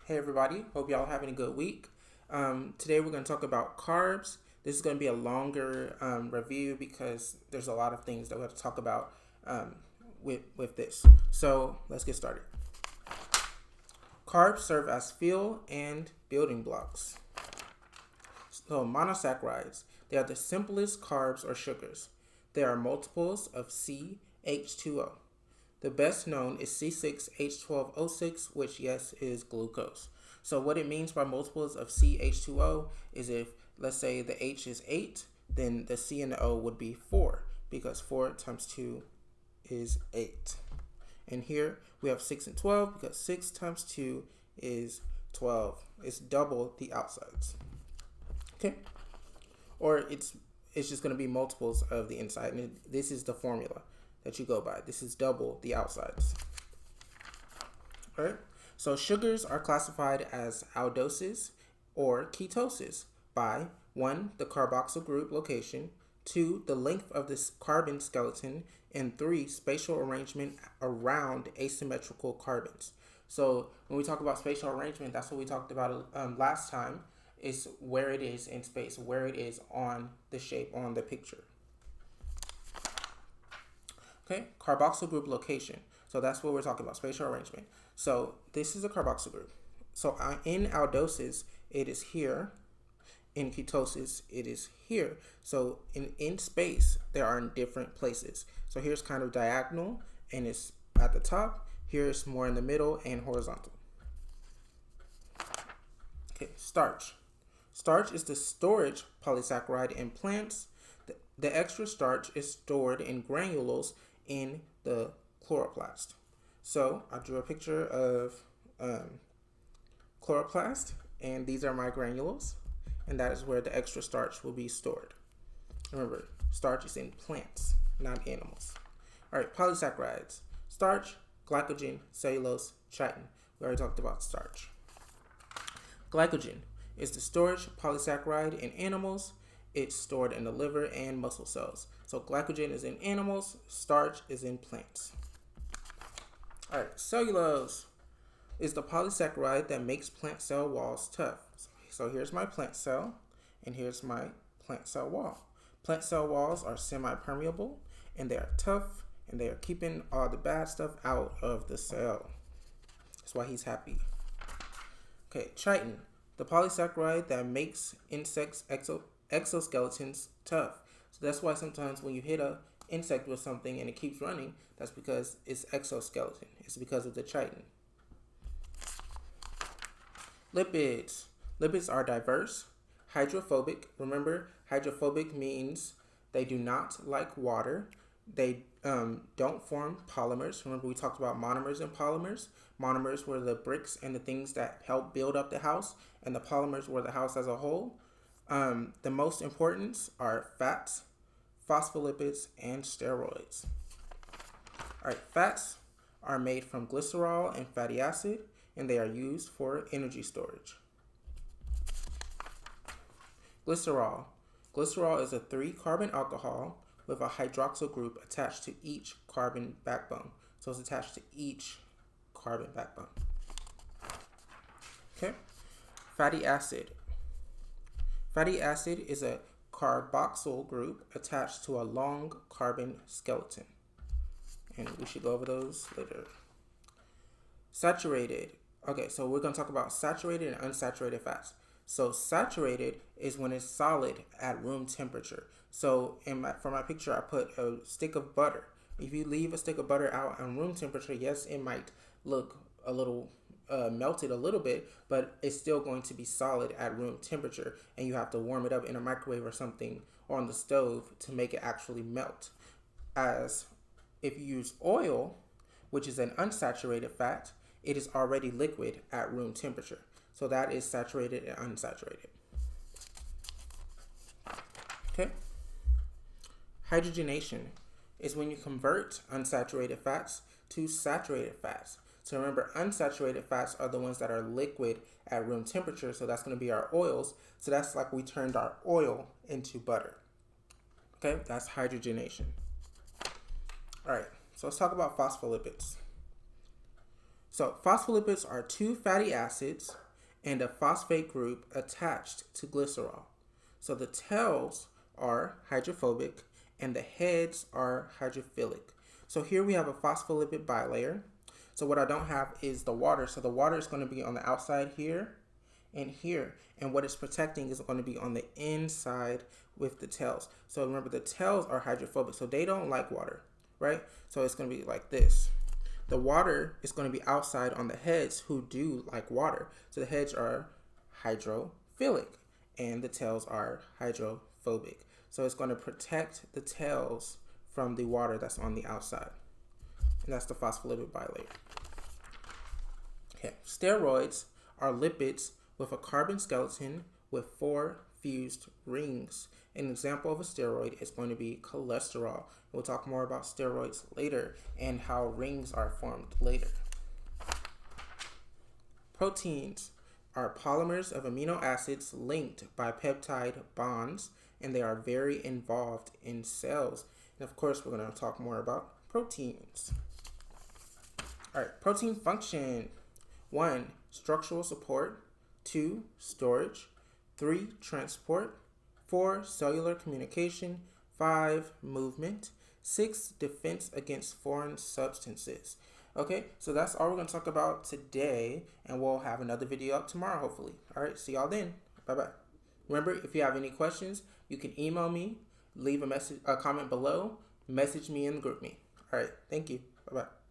Hey everybody, hope y'all having a good week. Today we're going to talk about carbs. This is going to be a longer review because there's a lot of things that we have to talk about with this. So let's get started. Carbs serve as fuel and building blocks. So monosaccharides, they are the simplest carbs or sugars. They are multiples of CH2O. The best known is C6H12O6, which, yes, is glucose. So what it means by multiples of CH2O is if, let's say, the H is 8, then the C and the O would be 4, because 4 times 2 is 8. And here we have 6 and 12, because 6 times 2 is 12. It's double the outsides. Okay? Or it's just going to be multiples of the inside. And this is the formula that you go by. This is double the outsides. All right. So sugars are classified as aldoses or ketoses by 1, the carboxyl group location, 2, the length of this carbon skeleton, and 3, spatial arrangement around asymmetrical carbons. So when we talk about spatial arrangement, that's what we talked about last time, is where it is in space, where it is on the shape, on the picture. Okay, carboxyl group location. So that's what we're talking about, spatial arrangement. So this is a carboxyl group. So in aldoses, it is here. In ketosis, it is here. So in space, they are in different places. So here's kind of diagonal, and it's at the top. Here's more in the middle and horizontal. Okay, starch. Starch is the storage polysaccharide in plants. The extra starch is stored in granules in the chloroplast. So I drew a picture of chloroplast, and these are my granules, and that is where the extra starch will be stored. Remember, starch is in plants, not animals. All right, polysaccharides. Starch, glycogen, cellulose, chitin. We already talked about starch. Glycogen is the storage polysaccharide in animals. It's stored in the liver and muscle cells. So glycogen is in animals, starch is in plants. All right, cellulose is the polysaccharide that makes plant cell walls tough. So here's my plant cell, and here's my plant cell wall. Plant cell walls are semi-permeable, and they are tough, and they are keeping all the bad stuff out of the cell. That's why he's happy. Okay, chitin, the polysaccharide that makes insects' exoskeletons tough. So that's why sometimes when you hit an insect with something and it keeps running, that's because it's exoskeleton. It's because of the chitin. Lipids. Lipids are diverse, hydrophobic. Remember, hydrophobic means they do not like water. They don't form polymers. Remember, we talked about monomers and polymers. Monomers were the bricks and the things that help build up the house, and the polymers were the house as a whole. The most important are fats, phospholipids, and steroids. All right, fats are made from glycerol and fatty acid, and they are used for energy storage. Glycerol. Glycerol is a 3-carbon alcohol with a hydroxyl group attached to each carbon backbone. So it's attached to each carbon backbone. Okay. Fatty acid. Fatty acid is a carboxyl group attached to a long carbon skeleton. And we should go over those later. Saturated. Okay, so we're going to talk about saturated and unsaturated fats. So saturated is when it's solid at room temperature. So for my picture, I put a stick of butter. If you leave a stick of butter out on room temperature, yes, it might look a little melted a little bit, but it's still going to be solid at room temperature, and you have to warm it up in a microwave or something, or on the stove to make it actually melt. As if you use oil, which is an unsaturated fat, it is already liquid at room temperature. So that is saturated and unsaturated. Okay. Hydrogenation is when you convert unsaturated fats to saturated fats. So remember, unsaturated fats are the ones that are liquid at room temperature. So that's going to be our oils. So that's like we turned our oil into butter. Okay, that's hydrogenation. All right, so let's talk about phospholipids. So phospholipids are two fatty acids and a phosphate group attached to glycerol. So the tails are hydrophobic and the heads are hydrophilic. So here we have a phospholipid bilayer. So what I don't have is the water. So the water is going to be on the outside here and here. And what it's protecting is going to be on the inside with the tails. So remember, the tails are hydrophobic, so they don't like water, right? So it's going to be like this. The water is going to be outside on the heads who do like water. So the heads are hydrophilic and the tails are hydrophobic. So it's going to protect the tails from the water that's on the outside. And that's the phospholipid bilayer. Okay, steroids are lipids with a carbon skeleton with 4 fused rings. An example of a steroid is going to be cholesterol. We'll talk more about steroids later and how rings are formed later. Proteins are polymers of amino acids linked by peptide bonds, and they are very involved in cells. And of course, we're going to talk more about proteins. All right, protein function. 1, structural support. 2, storage. 3, transport. 4, cellular communication. 5, movement. 6, defense against foreign substances. Okay, so that's all we're going to talk about today, and we'll have another video up tomorrow, hopefully. All right, see y'all then. Bye-bye. Remember, if you have any questions, you can email me, leave a comment below, message me in the group me. All right, thank you. Bye-bye.